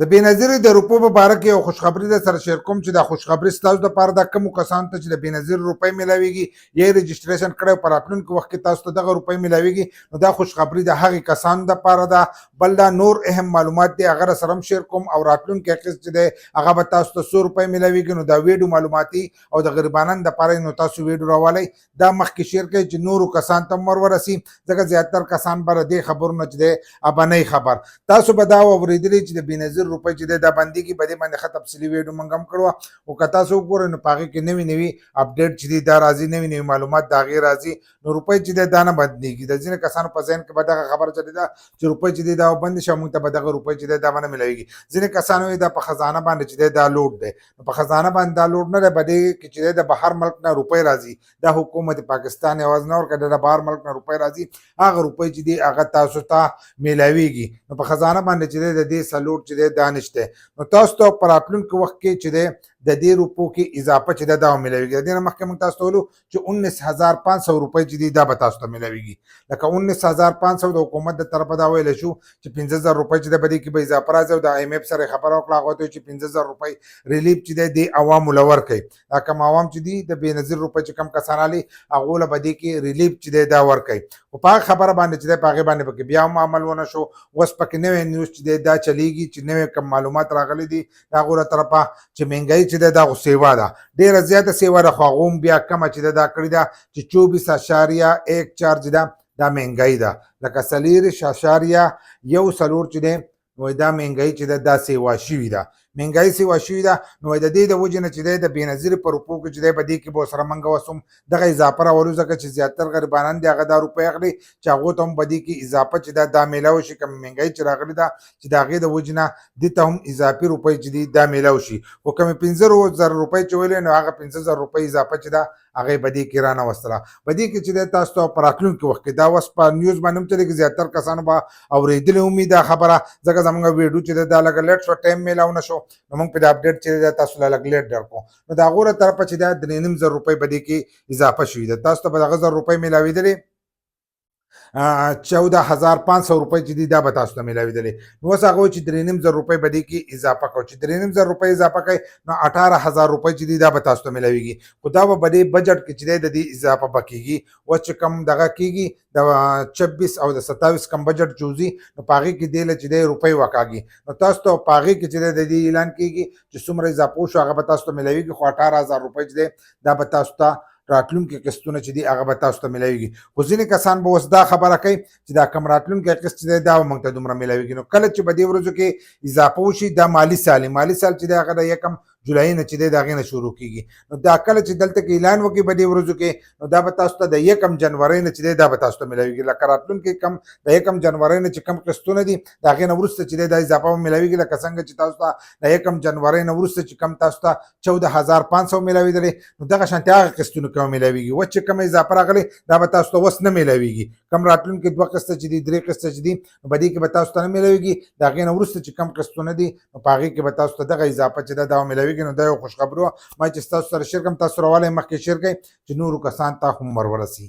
د بېنظیر د روپو په باره کې یو خوشخبري در سره شیر کوم چې دا خوشخبري ستاسو دپاره د کومو کسانو ته چې د بېنظیر روپۍ میلاویږي یا یې رجسټریشن کړی په راتلونکي وخت کې تاسو ته دغه روپۍ میلاویږي نو دا خوشخبري د هغې کسانو دپاره ده. بل دا نور اهم معلومات دی هغه سره هم شیر کوم او راتلونکي اخیست چې دی هغه به تاسو ته څو روپۍ میلاویږي نو دا ویډیو معلوماتي او د غریبانو دپاره نو تاسو ویډیو راوالی دا مخکې شیر کوئ چې نورو کسانو ته هم ورورسي ځکه زیاتر کسان به د دې خبرونه چې دی ابنۍ خبر. تاسو به دا واورېدلي چې د بېنظیر روپۍ چې دی دا بندېږي په دې باندې ښه تفصیلي ویډیو موږ هم کړې او که تاسو وګورئ نو په هغې کې نوي نوي اپډیټ چې دي دا راځي نوي نوي معلومات د هغې راځي نو روپۍ چې دی دا نه بندېږي. د ځینې کسانو په ذهن کې به دغه خبره چلې ده چې روپۍ چې دی دا بندې شي موږ ته به دغه روپۍ چې دی دا به نه میلاویږي. ځینې کسان وایي دا په خزانه باندې چې دی دا لوډ دی نو په خزانه باندې دا لوډ نه دی په دې کې چې دی د بهر ملک نه روپۍ راځي دا حکومت پاکستان یوازې نه ورکوي د بهر ملک نه روپۍ راځي هغه روپۍ چې دی هغه تاسو ته میلاویږي نو په خزانه باندې چې دی د دې څه لوډ چې دی دا نشته. نو تاسو ته په راتلونکي وخت کې چې دی د دې روپو کې اضافه چې ده دا میلاویږي. د دې نه مخکې موږ تاسو ته ویلو چې 19,500 روپۍ چې دي دا به تاسو ته میلاویږي لکه 19,500 د حکومت د طرفه دا ویلی شو چې 15,000 روپۍ چې ده په دې کې به اضافه راځي او د آی ایم ایف سره یې خبره وکړه هغه ته چې 15,000 روپۍ ریلیف چې دی دې عوامو له ورکوي. دا کوم عوام چې دي د بېنظیر روپۍ چې کوم کسان علي هغو له به دې کې ریلیف چې دی دا ورکوي. خو په هغه خبره باندې چې دی په هغې باندې پکې بیا هم عمل ونه شو. اوس پکې نوی نیوز چې دی دا چلیږي چې نوی کوم معلومات راغلي دي د هغو له طرفه چې مهنګایي چې دی دا خو سیوا ده ډېره زیاته سیوا ده خو هغو هم بیا کمه چې ده دا کړې ده چې 24.14 چې ده دا مهنګایي ده لکه 4.14 چې دی وایي دا مهنګایي چې ده دا سیوا شوي ده مهنګایي سیوا شوي ده نو وایي د دې د وجې نه چې دی د بېنظیر په روپو کې چې دی په دې کې به ورسره منګه وسوم دغه اضافه راولو ځکه چې زیاتر غریبانان دي هغه دا روپۍ اخلي چې هغو ته هم په دې کې اضافه چې ده دا میلاو شي کوم مهنګایي چې راغلې ده چې د هغې د وجې نه دې ته هم اضافي روپۍ چې دي دا میلاو شي. خو کومې 15,000 روپۍ چې ویلې نو هغه 15,000 روپۍ اضافه چې ده هغې په دې کې رانوستله. په دې کې چې دی تاسو ته په راتلونکي وخت کې دا اوس په نیوز باندې هم چلېږي زیاتر کسانو به اورېدلې هم وي دا خبره ځکه زموږ ویډیو چې دی دا لږه لیټ شو ټایم میلاو نه شو نو موږ په دې اپډیټ چې دی تاسو له لږ لیټ درکړو نو د هغو له طرفه چې دی 3,500 روپۍ په دې کې اضافه شوي ده. تاسو ته به دغه 1000 روپۍ میلاوېدلې 14,500 روپۍ چې دي دا به تاسو ته میلاوېدلې نو اوس هغه وایي چې 3,500 روپۍ به دې کې اضافه کړو چې 3,500 روپۍ اضافه کوي نو 18,000 روپۍ چې دي دا به تاسو ته میلاوېږي. خو دا به په دې بجټ کې چې دی د دې اضافه به کېږي اوس چې کوم دغه کېږي د 26 او د 27 کوم بجټ چې وځي نو په هغې کې دې له چې دی روپۍ وکاږي نو تاسو ته په هغې کې چې دی د دې اعلان کېږي چې څومره اضافه وشو هغه به تاسو ته میلاوېږي خو 18,000 روپۍ چې دی دا به تاسو ته راتلونکي قسطونه چې دي هغه به تاسو ته میلاویږي. خو ځینې کسان به اوس دا خبره کوي چې دا کم راتلونکی قسط چې دی دا به موږ ته دومره میلاویږي. نو کله چې په دې ورځو کې اضافه وشي دا مالي سال چې دی هغه د 1 جولای نه چې دی د هغې نه شروع کېږي نو دا کله چې دلته کې اعلان وکړي په دې ورځو کې نو دا به تاسو ته د 1 جنورۍ نه چې دی دا به تاسو ته میلاویږي لکه راتلونکي کم د 1 جنورۍ نه چې کم قسطونه دي د هغې نه وروسته چې دی دا اضافه به میلاویږي لکه څنګه چې تاسو ته د 1 جنورۍ نه وروسته چې کم تاسو ته 14,500 میلاوېدلې نو دغه شانتې هغه قسطونو کې به میلاویږي. اوس چې کومه اضافه راغلې دا به تاسو ته اوس نه میلاویږي کم راتلونکي 2 قسطه چې دي 3 قسطه چې دي نو په دې کې به تاسو ته نه میلاویږي د هغې نه وروسته چې کم قسطونه دي نو په هغې کې به تاسو ته دغه اضافه چې ده دا به میلاویږي. نو دا یو خوشخبري ما چې تاسو سره شیر کوم تاسو راوالی مخکې شیر کړئ چې نورو کسان ته هم ورورسي.